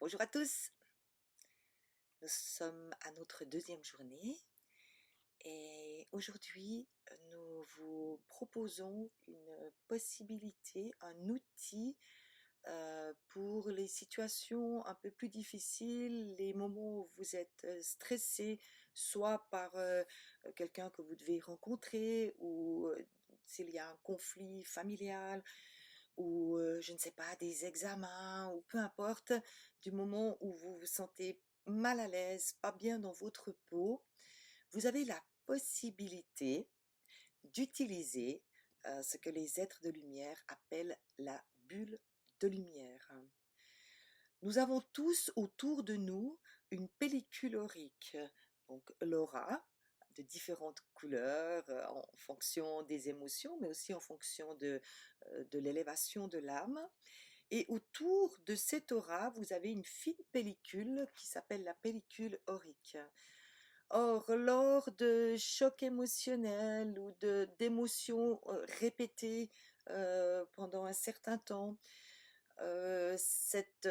Bonjour à tous, nous sommes à notre deuxième journée et aujourd'hui nous vous proposons une possibilité, un outil pour les situations un peu plus difficiles, les moments où vous êtes stressé, soit par quelqu'un que vous devez rencontrer ou s'il y a un conflit familial ou je ne sais pas, des examens ou peu importe, du moment où vous vous sentez mal à l'aise, pas bien dans votre peau, vous avez la possibilité d'utiliser ce que les êtres de lumière appellent la bulle de lumière. Nous avons tous autour de nous une pellicule aurique, donc l'aura, de différentes couleurs en fonction des émotions, mais aussi en fonction de l'élévation de l'âme. Et autour de cette aura, vous avez une fine pellicule qui s'appelle la pellicule aurique. Or, lors de chocs émotionnels ou d'émotions répétées pendant un certain temps, cette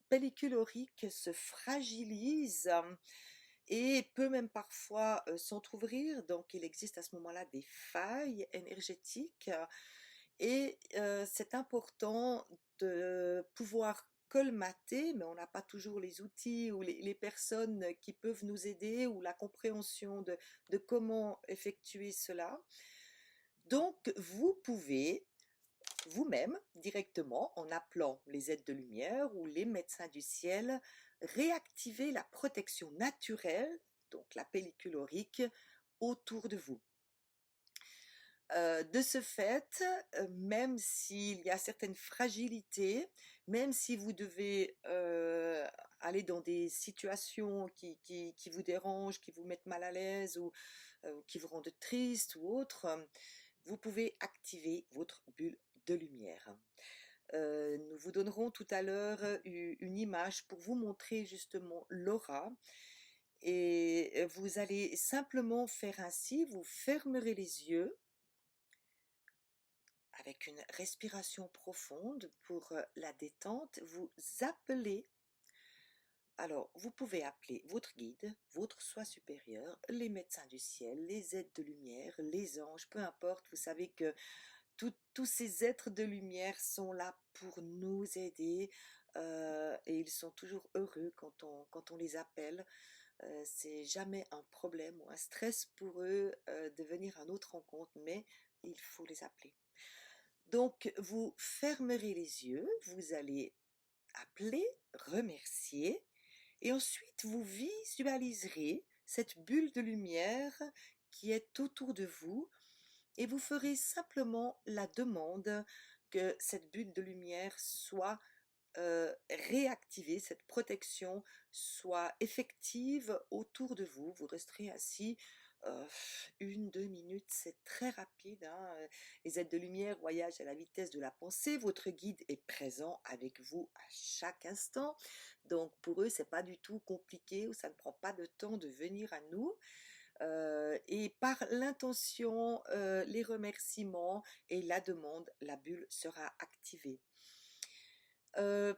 pellicule aurique se fragilise et peut même parfois s'entrouvrir. Donc, il existe à ce moment-là des failles énergétiques et c'est important de pouvoir colmater, mais on n'a pas toujours les outils ou les personnes qui peuvent nous aider ou la compréhension de comment effectuer cela. Donc, vous pouvez vous-même, directement, en appelant les aides de lumière ou les médecins du ciel, réactiver la protection naturelle, donc la pellicule aurique, autour de vous. De ce fait, même s'il y a certaines fragilités, même si vous devez aller dans des situations qui vous dérangent, qui vous mettent mal à l'aise ou qui vous rendent triste ou autre, vous pouvez activer votre bulle de lumière. Nous vous donnerons tout à l'heure une image pour vous montrer justement l'aura. Et vous allez simplement faire ainsi, vous fermerez les yeux avec une respiration profonde pour la détente, vous appelez. Alors, vous pouvez appeler votre guide, votre soi supérieur, les médecins du ciel, les aides de lumière, les anges, peu importe. Vous savez que tous ces êtres de lumière sont là pour nous aider et ils sont toujours heureux quand on les appelle. C'est jamais un problème ou un stress pour eux de venir à notre rencontre, mais il faut les appeler. Donc, vous fermerez les yeux, vous allez appeler, remercier, et ensuite vous visualiserez cette bulle de lumière qui est autour de vous, et vous ferez simplement la demande que cette bulle de lumière soit réactivée, cette protection soit effective autour de vous. Vous resterez assis 1, 2 minutes, c'est très rapide, hein. Les aides de lumière voyagent à la vitesse de la pensée. Votre guide est présent avec vous à chaque instant. Donc pour eux, c'est pas du tout compliqué ou ça ne prend pas de temps de venir à nous. Et par l'intention, les remerciements et la demande, la bulle sera activée.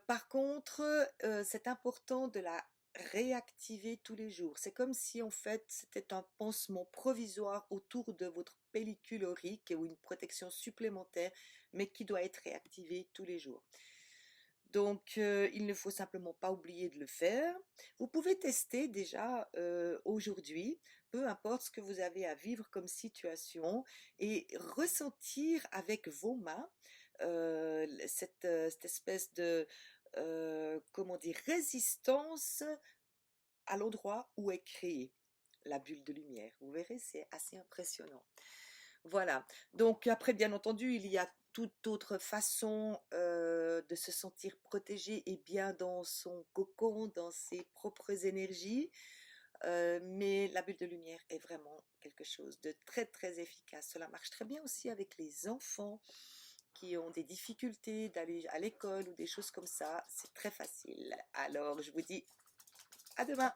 Par contre, c'est important de la réactiver tous les jours. C'est comme si en fait c'était un pansement provisoire autour de votre pellicule aurique ou une protection supplémentaire, mais qui doit être réactivée tous les jours. Donc, il ne faut simplement pas oublier de le faire. Vous pouvez tester déjà aujourd'hui, peu importe ce que vous avez à vivre comme situation, et ressentir avec vos mains cette espèce de, comment dire, résistance à l'endroit où est créée la bulle de lumière. Vous verrez, c'est assez impressionnant. Voilà. Donc après, bien entendu, il y a toute autre façon de se sentir protégé et bien dans son cocon, dans ses propres énergies. Mais la bulle de lumière est vraiment quelque chose de très très efficace. Cela marche très bien aussi avec les enfants qui ont des difficultés d'aller à l'école ou des choses comme ça. C'est très facile. Alors je vous dis à demain.